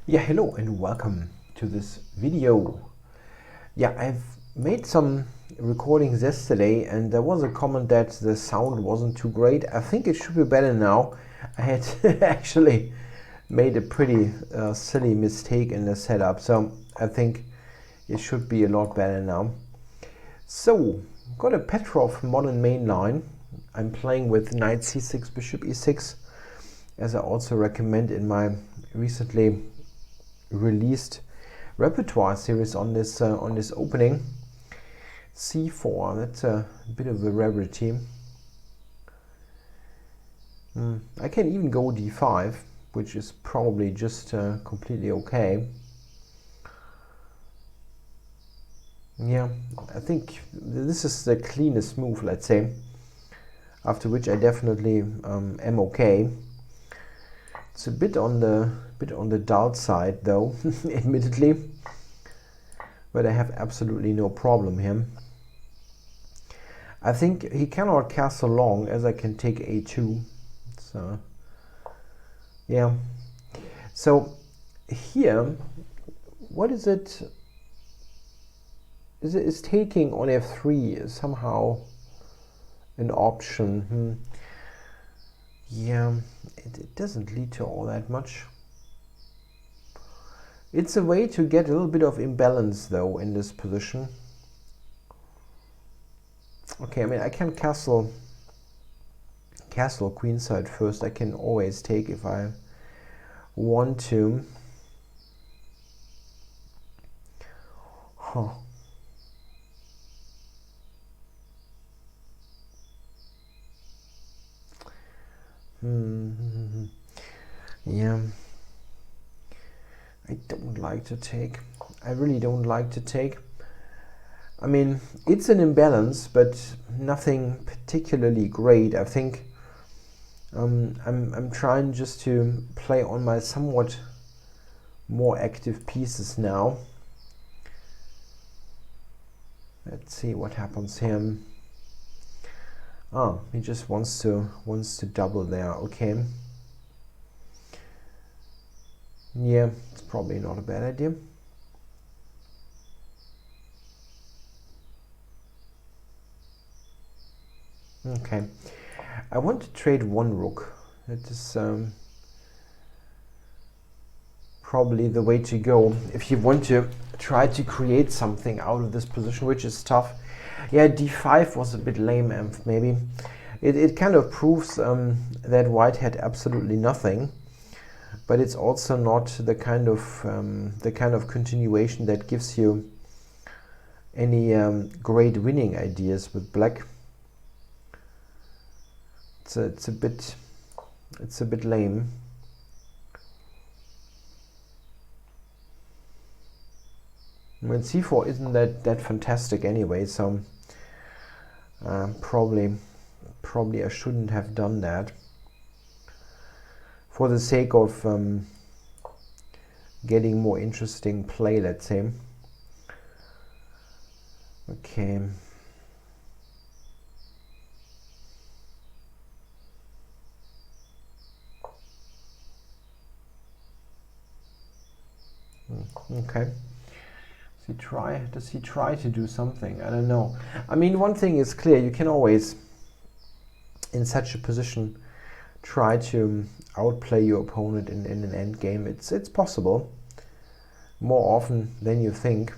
Yeah, hello and welcome to this video. Yeah, I've made some recordings yesterday and there was a comment that the sound wasn't too great. I think it should be better now. I had actually made a pretty silly mistake in the setup, so I think it should be a lot better now. So, got a Petroff modern mainline. I'm playing with knight c6, bishop e6, as I also recommend in my recently released repertoire series on this opening. c4, that's a bit of a rarity. I can even go d5, which is probably just completely okay. Yeah, I think this is the cleanest move, let's say, after which I definitely am okay. It's a bit on the dull side though, admittedly, but I have absolutely no problem here. I think he cannot castle long, as I can take a2. So yeah, so here, what is it? Is taking on f3 somehow an option? Yeah, it doesn't lead to all that much. It's a way to get a little bit of imbalance though in this position. Okay, I mean I can castle queenside first. I can always take if I want to. Huh. Yeah, I don't like to take. I really don't like to take. I mean, it's an imbalance, but nothing particularly great. I think I'm trying just to play on my somewhat more active pieces now. Let's see what happens here. Oh, he just wants to double there. Okay. Yeah, it's probably not a bad idea. Okay, I want to trade one rook. That is probably the way to go if you want to try to create something out of this position, which is tough. Yeah, d5 was a bit lame, maybe. It kind of proves that white had absolutely nothing, but it's also not the kind of continuation that gives you any great winning ideas with black. It's a bit lame. I mean, c4 isn't that fantastic anyway, so probably I shouldn't have done that for the sake of getting more interesting play, let's say. Okay. Okay. Does he try to do something? I don't know. I mean, one thing is clear, you can always, in such a position, try to outplay your opponent in an endgame. It's possible, more often than you think.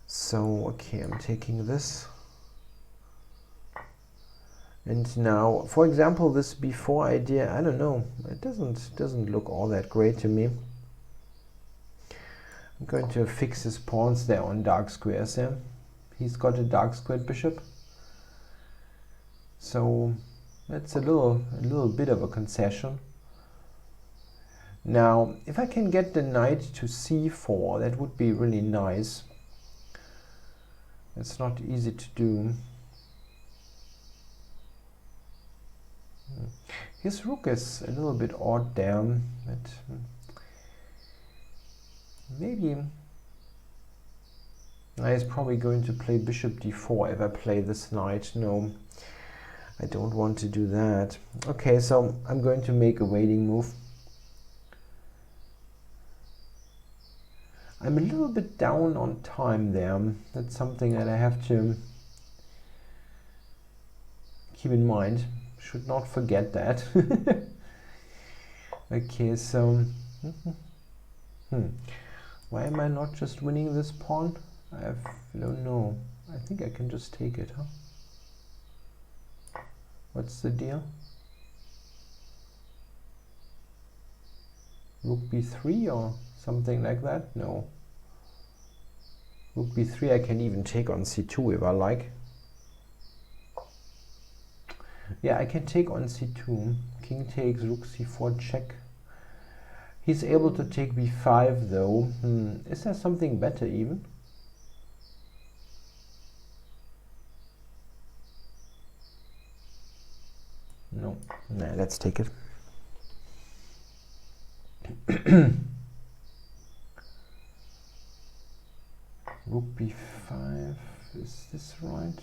So, okay, I'm taking this. And now, for example, this before idea, I don't know, it doesn't look all that great to me. I'm going to fix his pawns there on dark squares here. He's got a dark squared bishop. So that's a little bit of a concession. Now, if I can get the knight to c4, that would be really nice. It's not easy to do. His rook is a little bit odd there, but maybe he's probably going to play bishop d4 if I play this knight. No, I don't want to do that. Okay, so I'm going to make a waiting move. I'm a little bit down on time there. That's something that I have to keep in mind. Should not forget that. Okay, so why am I not just winning this pawn? I don't know. I think I can just take it, huh? What's the deal? Rook b3 or something like that? No. Rook b3 I can even take on c2 if I like. Yeah, I can take on c2. King takes, rook c4 check. He's able to take b5 though. Is there something better even? No. Nah, let's take it. Rook b5. Is this right?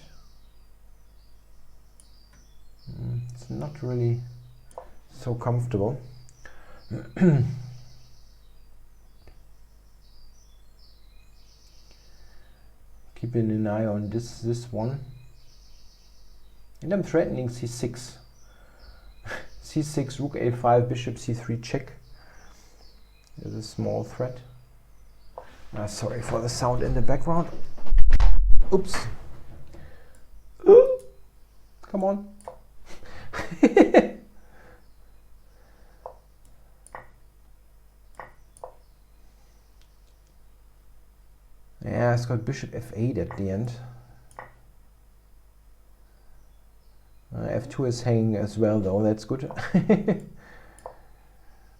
It's not really so comfortable. Keeping an eye on this one. And I'm threatening c6. c6, rook a5, bishop c3 check. There's a small threat. Sorry for the sound in the background. Oops. Come on. Yeah, it's got bishop f8 at the end. F2 is hanging as well though, that's good.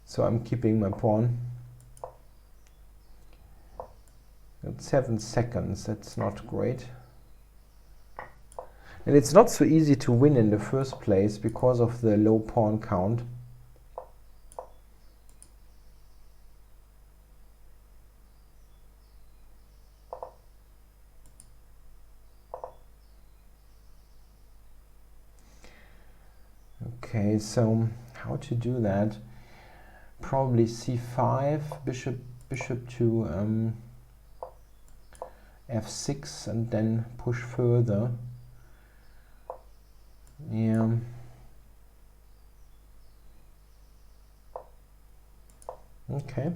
So I'm keeping my pawn. At 7 seconds, that's not great. And it's not so easy to win in the first place because of the low pawn count. Okay, so how to do that? Probably c5, bishop to f6 and then push further. Yeah. Okay.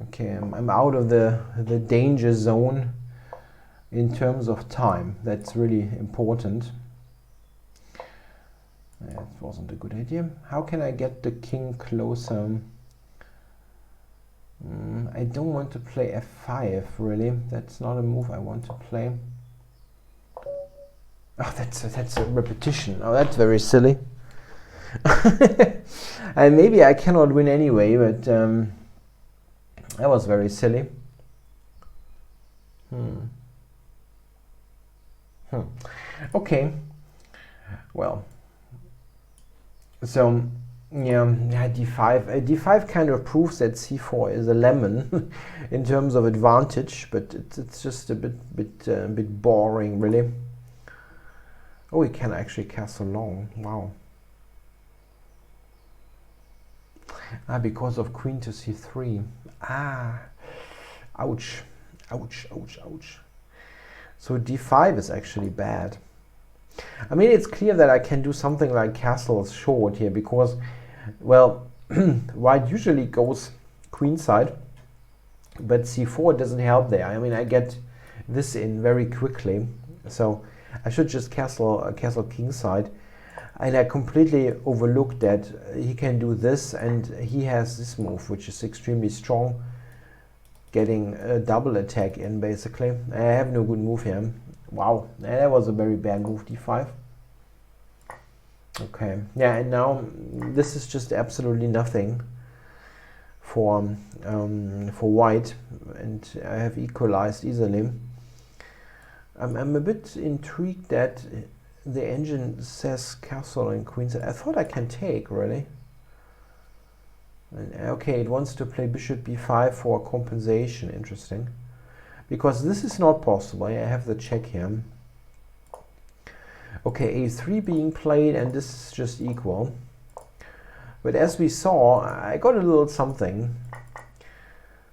Okay, I'm out of the danger zone in terms of time. That's really important. That wasn't a good idea. How can I get the king closer? I don't want to play f5 really. That's not a move I want to play. Oh, that's a repetition. Oh, that's very silly. And maybe I cannot win anyway, but that was very silly. Okay. Well. So yeah, d5. d5 kind of proves that c4 is a lemon in terms of advantage, but it's just a bit boring, really. Oh, we can actually castle long. Wow. Because of queen to c3. Ouch. Ouch, ouch, ouch. So d5 is actually bad. I mean, it's clear that I can do something like castle short here because, well, white usually goes queenside, but c4 doesn't help there. I mean, I get this in very quickly, so I should just castle kingside. And I completely overlooked that he can do this, and he has this move, which is extremely strong, getting a double attack in, basically. I have no good move here. Wow, that was a very bad move, d5. Okay, yeah, and now this is just absolutely nothing for white, and I have equalized easily. I'm a bit intrigued that the engine says castle and queenside. I thought I can take, really. And, okay, it wants to play bishop b5 for compensation. Interesting. Because this is not possible. I have the check here. Okay, a3 being played, and this is just equal. But as we saw, I got a little something.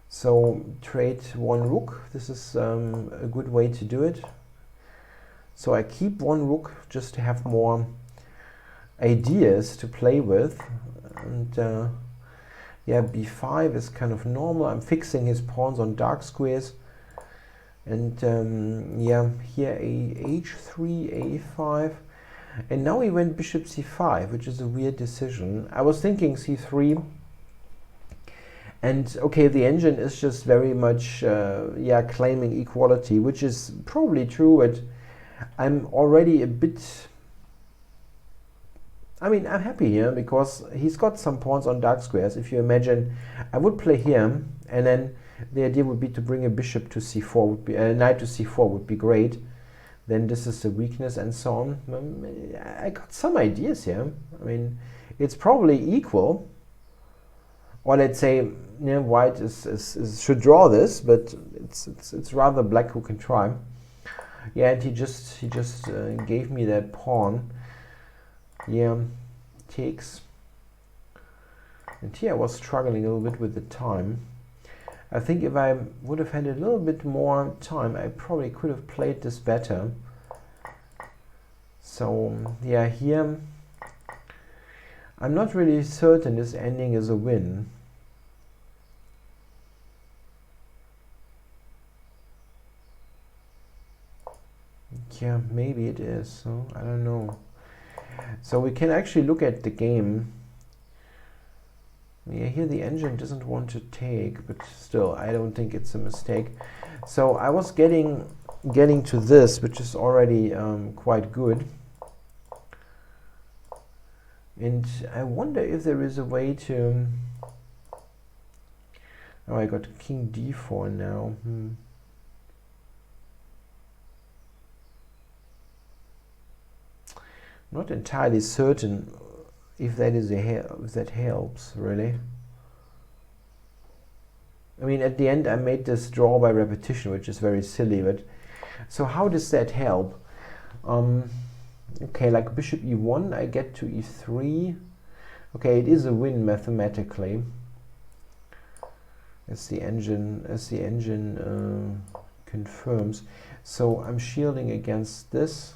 So trade one rook. This is a good way to do it. So I keep one rook just to have more ideas to play with. And yeah, b5 is kind of normal. I'm fixing his pawns on dark squares. And yeah, here h3, a5. And now he went bishop c5, which is a weird decision. I was thinking c3. And okay, the engine is just very much yeah, claiming equality, which is probably true, but I'm already a bit, I mean, I'm happy here because he's got some pawns on dark squares. If you imagine, I would play here, and then the idea would be to bring a bishop to c4, would be knight to c4 would be great. Then this is the weakness and so on. I got some ideas here. I mean, it's probably equal. Or let's say, you know, white should draw this, but it's rather black who can try. Yeah, and he just gave me that pawn. Yeah, takes. And here I was struggling a little bit with the time. I think if I would have had a little bit more time, I probably could have played this better. So yeah, here I'm not really certain this ending is a win. Yeah, maybe it is, so I don't know. So we can actually look at the game. Yeah, here the engine doesn't want to take, but still, I don't think it's a mistake. So I was getting to this, which is already quite good. And I wonder if there is a way to... Oh, I got king d4 now. Not entirely certain if that is if that helps really. I mean, at the end I made this draw by repetition, which is very silly. But so how does that help? Okay, like bishop e1, I get to e3. Okay, it is a win mathematically, as the engine confirms. So I'm shielding against this.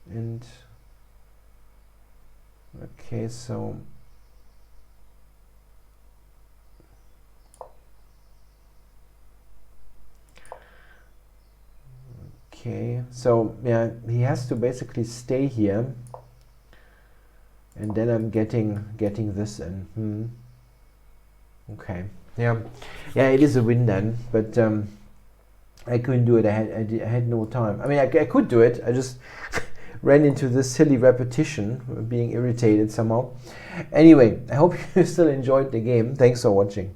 And okay, so okay, so yeah, he has to basically stay here, and then I'm getting this in. Okay, yeah, it is a win then, but I couldn't do it. I had no time. I mean, I could do it. I just ran into this silly repetition, being irritated somehow. Anyway, I hope you still enjoyed the game. Thanks for watching.